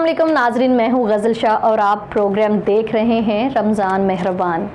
अस्सलाम वालेकुम नाजरीन, मैं हूँ गज़ल शाह और आप प्रोग्राम देख रहे हैं रमज़ान मेहरबान।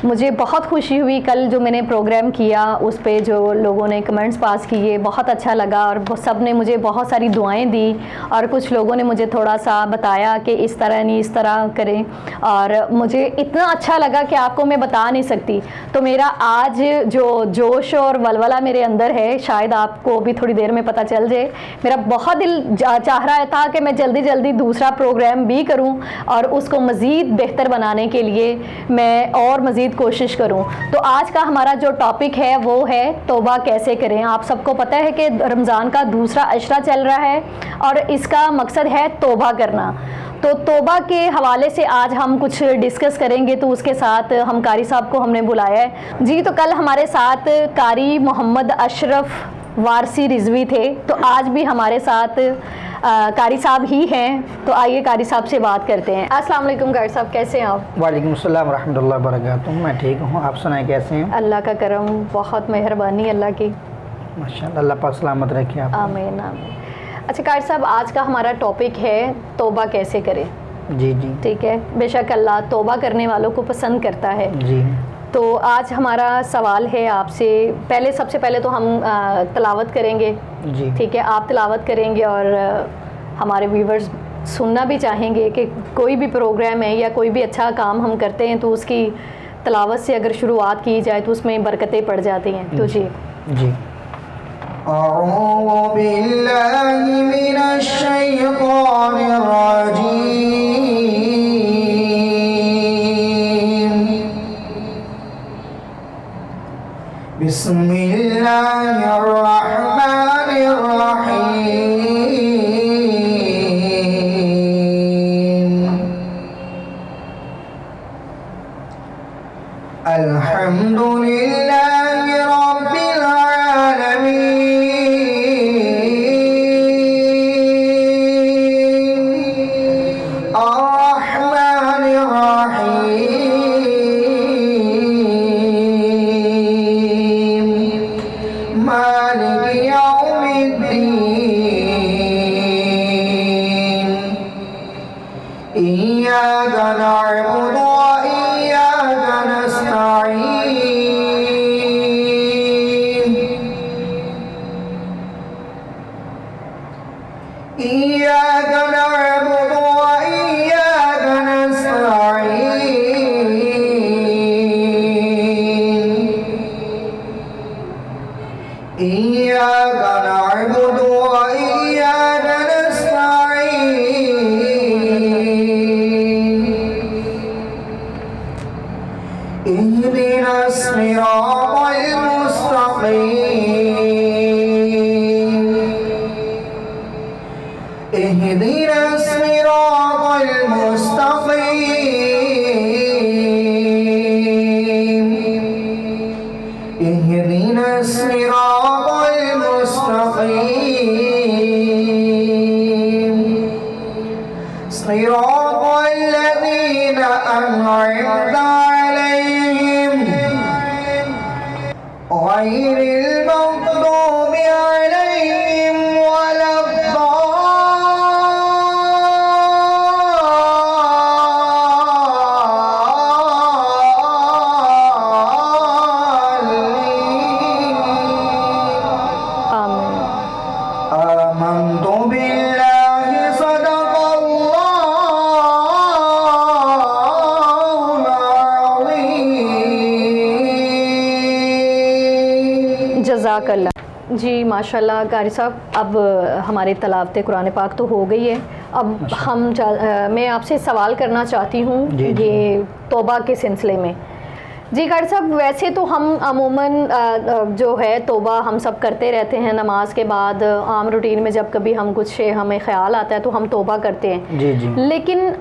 मुझे बहुत खुशी हुई कल जो मैंने प्रोग्राम किया उस पे जो लोगों ने कमेंट्स पास किए, बहुत अच्छा लगा और सब ने मुझे बहुत सारी दुआएं दी और कुछ लोगों ने मुझे थोड़ा सा बताया कि इस तरह नहीं इस तरह करें और मुझे इतना अच्छा लगा कि आपको मैं बता नहीं सकती। तो मेरा आज जो जोश और वलवला मेरे अंदर है शायद आपको भी थोड़ी देर में पता चल जाए। मेरा बहुत दिल चाह रहा था कि मैं जल्दी जल्दी दूसरा प्रोग्राम भी करूं और उसको मज़ीद बेहतर बनाने के लिए मैं और मज़ीद कोशिश करूं। तो आज का हमारा जो टॉपिक है वो है तौबा कैसे करें। आप सबको पता है कि रमज़ान का दूसरा अशरा चल रहा है और इसका मकसद है तौबा करना। तो तौबा के हवाले से आज हम कुछ डिस्कस करेंगे। तो उसके साथ हम कारी साहब को हमने बुलाया है जी। तो कल हमारे साथ कारी मोहम्मद अशरफ वारसी रिजवी थे, तो आज भी हमारे साथ कारी साहब ही हैं। तो आइए कारी साहब से बात करते हैं। अस्सलाम वालेकुम कारी साहब, कैसे हैं आप? वालेकुम अस्सलाम रहमतुल्लाहि व बरकातुहू। मैं ठीक हूँ, आप सुनाएं कैसे हैं? अल्लाह का करम, बहुत मेहरबानी अल्लाह की। माशाअल्लाह, अल्लाह पाक सलामत रखे आप। आमीन आमीन। अच्छा कारी साहब, आज का हमारा टॉपिक है तौबा कैसे करें। जी जी ठीक है, बेशक अल्लाह तौबा करने वालों को पसंद करता है। जी। तो आज हमारा सवाल है आपसे, सबसे पहले तो हम तिलावत करेंगे। जी ठीक है, आप तिलावत करेंगे और हमारे व्यूवर्स सुनना भी चाहेंगे कि कोई भी प्रोग्राम है या कोई भी अच्छा काम हम करते हैं तो उसकी तिलावत से अगर शुरुआत की जाए तो उसमें बरकतें पड़ जाती हैं। तो जी जी। अऊज़ु बिल्लाहि मिनश शैतानिर रजीम। बिस्मिल्लाहिर रहमानिर रहीम। अल्हम्दुलिल्लाहि रब्बिल आलमीन अर्रहमानिर रहीम मालिकि यौमिद्दीन इय्याका नअबुदु व इय्याका नस्तईन इय्याका नअबुदु व इय्याका नस्तईन इय्याका नअबुदु व इय्याका नस्तईन इहदिना सिरातल मुस्तकीम इहदिना सिरातल मुस्तकीम इहदिना सिरातल मुस्तकीम सिरातल लज़ीना अनअमता अलैहिम गैरिल मग़दूबि अलैहिम आमनतु बिल्लाहि सदक़ल्लाहुल अज़ीम। जज़ाकल्लाह। जी माशाल्लाह कारी साहब, अब हमारी तलावत कुरान पाक तो हो गई है। अब मैं आपसे सवाल करना चाहती हूँ ये तौबा के सिलसिले में। जी कारी साहब, वैसे तो हम अमूमन जो है तौबा हम सब करते रहते हैं नमाज के बाद, आम रूटीन में जब कभी हम कुछ हमें ख्याल आता है तो हम तौबा करते हैं। जी जी। लेकिन